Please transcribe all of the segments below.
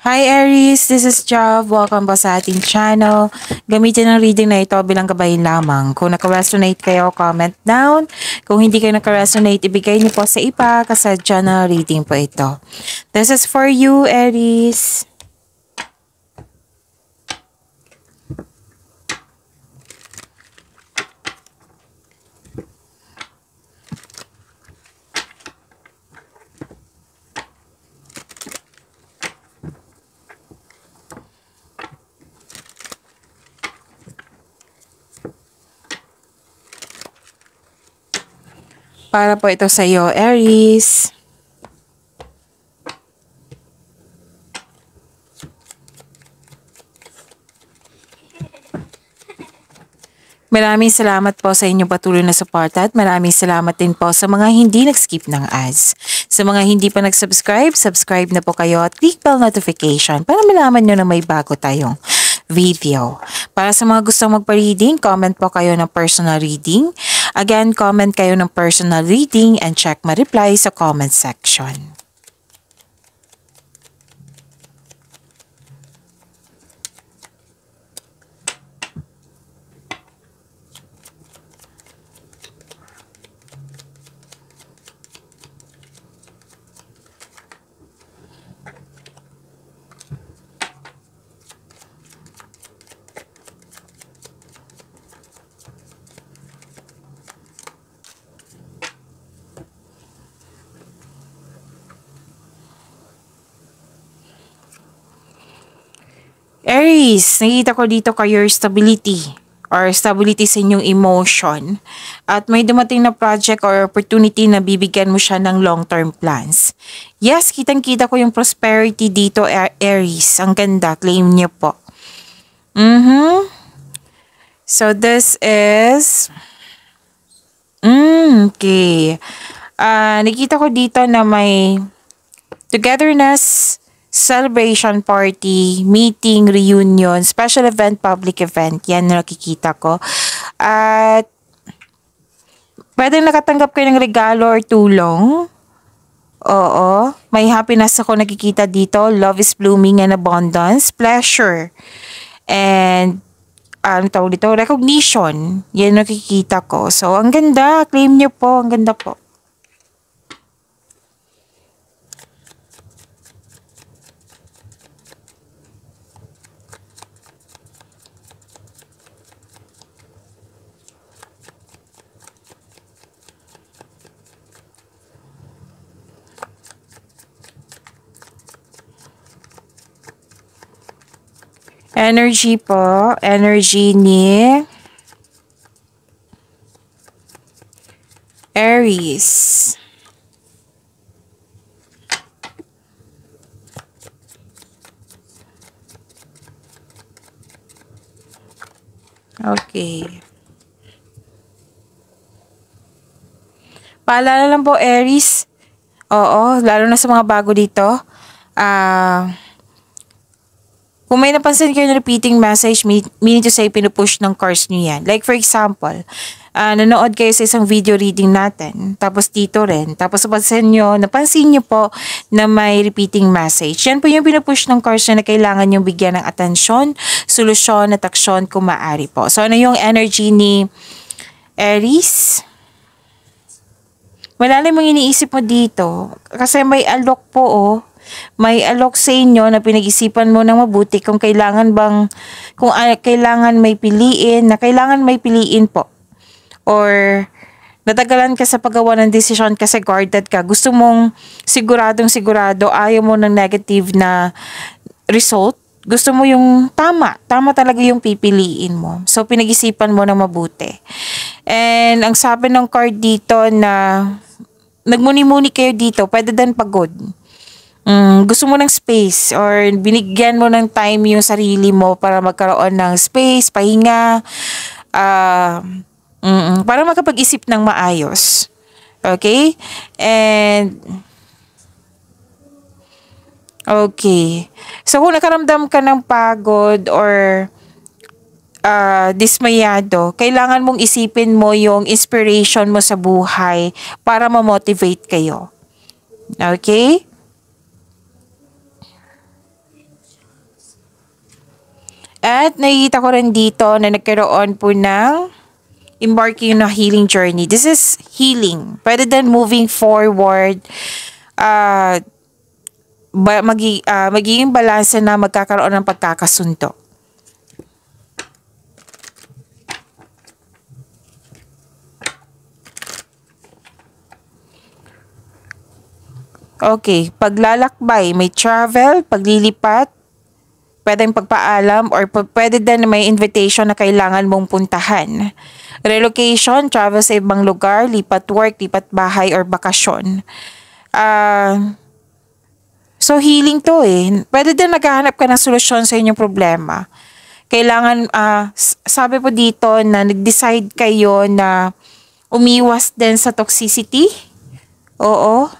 Hi Aries, this is Jav. Welcome po sa ating channel. Gamitin ang reading na ito bilang gabayan lamang. Kung naka-resonate kayo, comment down. Kung hindi kayo naka-resonate, ibigay niyo po sa iba kasi channel reading po ito. This is for you, Aries. Para po ito sa iyo, Aries. Maraming salamat po sa inyong patuloy na suporta at maraming salamat din po sa mga hindi nag-skip ng ads. Sa mga hindi pa nag-subscribe, subscribe na po kayo at click bell notification para malaman nyo na may bago tayong video. Para sa mga gustong magpa-reading, comment po kayo ng personal reading. Again, comment kayo ng personal reading and check my reply sa comment section. Aries, nakikita ko dito kayo stability or stability sa inyong emotion. At may dumating na project or opportunity na bibigyan mo siya ng long-term plans. Yes, kitang-kita ko yung prosperity dito, Aries. Ang ganda, claim niyo po. So this is... okay. Nakita ko dito na may togetherness, celebration party, meeting, reunion, special event, public event. Yan nakikita ko. At pwedeng nakatanggap kayo ng regalo or tulong. Oo. May happiness ako nakikita dito. Love is blooming and abundance. Pleasure. And ano tawag dito? Recognition. Yan nakikita ko. So, ang ganda. Claim nyo po. Ang ganda po. Energy po. Energy ni Aries. Okay. Paalala lang po, Aries. Oo, lalo na sa mga bago dito. Kung may napansin kayo na repeating message, meaning to say, pinupush ng cards nyo yan. Like for example, nanood kayo sa isang video reading natin, tapos dito rin, tapos napansin nyo po na may repeating message. Yan po yung pinupush ng cards na kailangan nyo bigyan ng atensyon, solusyon at aksyon kung maaari po. So ano yung energy ni Aries? Malalim ang iniisip mo dito, kasi may alok po May alok sa inyo na pinag-isipan mo ng mabuti kung kailangan kailangan may piliin po. Or natagalan ka sa paggawa ng desisyon kasi guarded ka. Gusto mong sigurado, ayaw mo ng negative na result. Gusto mo yung tama talaga yung pipiliin mo. So pinag-isipan mo ng mabuti. And ang sabi ng card dito na nagmuni-muni kayo dito, pwede din pagod. Gusto mo ng space or binigyan mo ng time yung sarili mo para magkaroon ng space, pahinga, para makapag-isip ng maayos. Okay? And okay. So kung nakaramdam ka ng pagod or dismayado, kailangan mong isipin mo yung inspiration mo sa buhay para ma-motivate kayo. Okay? At nakikita ko rin dito na nagkaroon po ng embarking na healing journey. This is healing. Pwede din moving forward. Magiging balanse na magkakaroon ng pagkakasundo. Okay, paglalakbay, may travel, paglilipat, pwedeng pagpaalam, or pwede din may invitation na kailangan mong puntahan. Relocation, travel sa ibang lugar, lipat work, lipat bahay, or bakasyon. So healing to eh. Pwede din naghahanap ka ng solusyon sa inyong problema. Kailangan, sabi po dito na nag-decide kayo na umiwas din sa toxicity. Oo.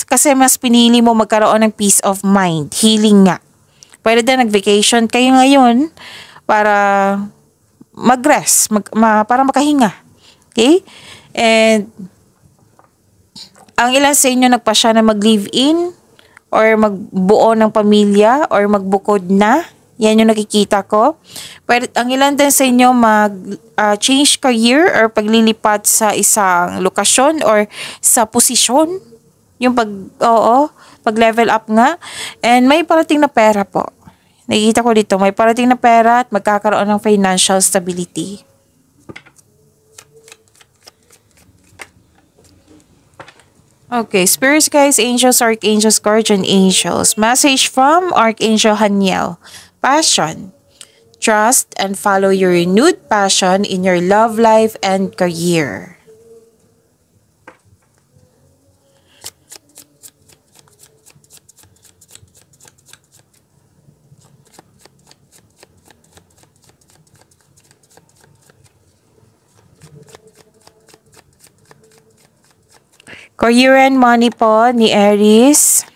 Kasi mas pinili mo magkaroon ng peace of mind. Healing nga. Pwede din nag-vacation kayo ngayon para mag-rest, para makahinga. Okay? And ang ilan sa inyo nagpasya na mag-live-in or magbuo ng pamilya or magbukod na. Yan yung nakikita ko. Pwede, ang ilan din sa inyo change career or paglilipat sa isang lokasyon or sa posisyon. Yung pag-level up nga. And may parating na pera po. Nakikita ko dito, may parating na pera at magkakaroon ng financial stability. Okay, spirits, guys, angels, archangels, guardian angels. Message from Archangel Haniel. Passion. Trust and follow your renewed passion in your love life and career. Career and money po ni Aries.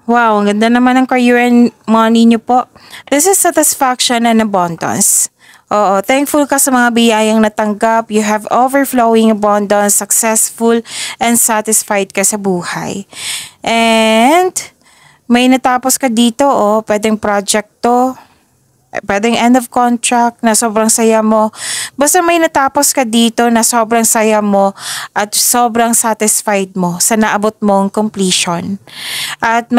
Wow, ang ganda naman ng career and money niyo po. This is satisfaction and abundance. Oo, thankful ka sa mga biyayang natanggap. You have overflowing abundance, successful, and satisfied ka sa buhay. And may natapos ka dito, pwedeng project to. Pwedeng end of contract na sobrang saya mo. Basta may natapos ka dito na sobrang saya mo at sobrang satisfied mo sa naabot mong completion. At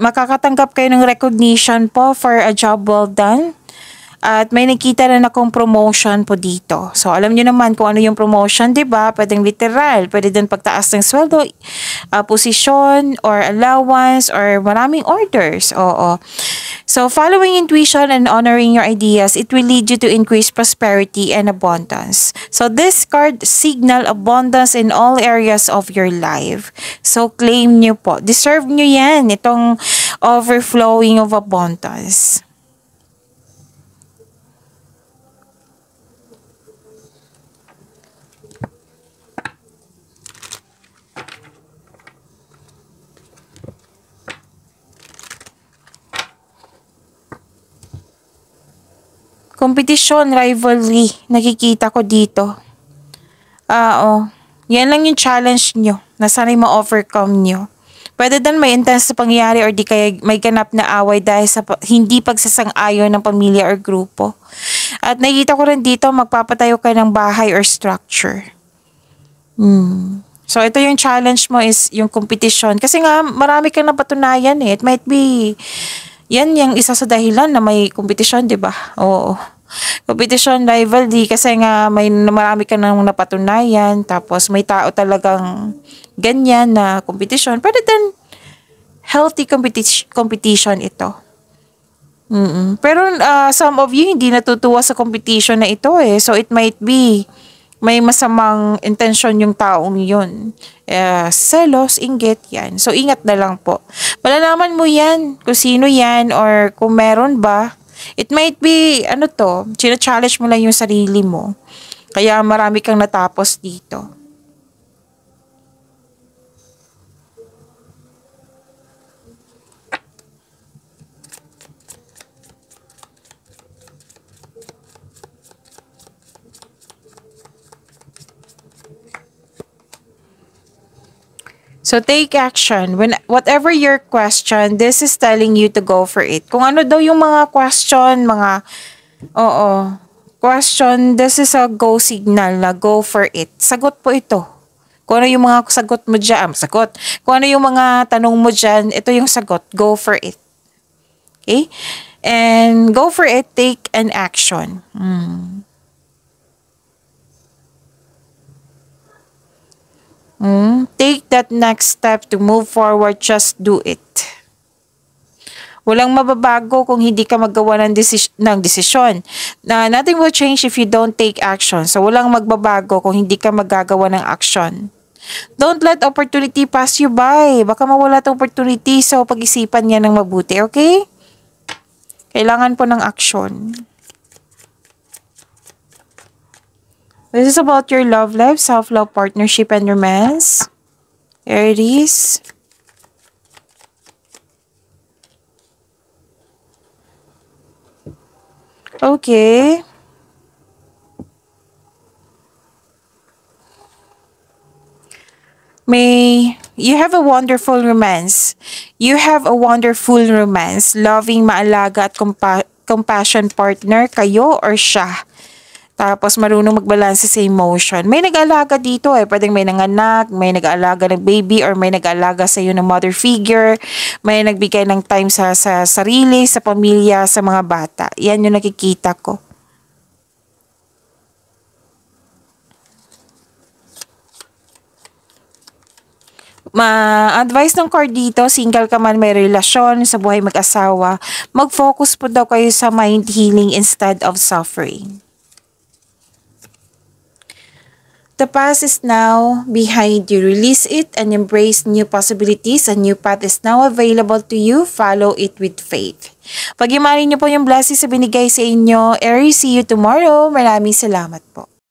makakatanggap kayo ng recognition po for a job well done. At may nakita na akong promotion po dito. So, alam niyo naman kung ano yung promotion, di ba? Pwedeng literal, pwede din pagtaas ng sweldo, posisyon, or allowance, or maraming orders. Oo. So, following intuition and honoring your ideas, it will lead you to increase prosperity and abundance. So, this card signal abundance in all areas of your life. So, claim niyo po. Deserve niyo yan, itong overflowing of abundance. Competition, rivalry, nakikita ko dito. Yan lang yung challenge nyo na sana'y ma-overcome nyo. Pwede din may intense na pangyayari or di kaya may ganap na away dahil sa hindi pagsasang-ayon ng pamilya or grupo. At nakikita ko rin dito, magpapatayo kayo ng bahay or structure. So, ito yung challenge mo is yung competition. Kasi nga, marami kang napatunayan eh. It might be yan yung isa sa dahilan na may competition, di ba? Oo. Competition, rivalry, kasi nga marami ka nang napatunayan, tapos may tao talagang ganyan na competition. Pwede din healthy competition ito. Pero some of you hindi natutuwa sa competition na ito eh. So it might be may masamang intention yung taong yun. Selos, inggit, yan. So, ingat na lang po. Malalaman mo yan, kung sino yan, or kung meron ba. It might be, challenge mo lang yung sarili mo. Kaya marami kang natapos dito. So take action. When whatever your question, this is telling you to go for it. Kung ano daw yung mga question, question, this is a go signal na go for it. Sagot po ito. Kung ano yung mga sagot mo dyan, Kung ano yung mga tanong mo dyan, ito yung sagot. Go for it. Okay? And go for it, take an action. Take that next step to move forward. Just do it. Walang mababago kung hindi ka magawa ng desisyon. Nothing will change if you don't take action. So walang magbabago kung hindi ka magagawa ng action. Don't let opportunity pass you by. Baka mawala tong opportunity. So pag-isipan niya ng mabuti. Okay? Kailangan po ng action. This is about your love life, self-love, partnership, and romance. Aries. Okay. You have a wonderful romance. You have a wonderful romance. Loving, maalaga at compassion partner, kayo or siya. Tapos marunong magbalanse sa emotion. May nag-aalaga dito Pwedeng may nanganak, may nag-aalaga ng baby, or may nag-aalaga sa iyo ng mother figure. May nagbigay ng time sa sarili, sa pamilya, sa mga bata. Yan yung nakikita ko. Ma-advise ng card dito, single ka man, may relasyon, sa buhay mag-asawa, mag-focus po daw kayo sa mind healing instead of suffering. The past is now behind you. Release it and embrace new possibilities. A new path is now available to you. Follow it with faith. Pag-imanin niyo po yung blessings sa binigay sa inyo. Aries, see you tomorrow. Maraming salamat po.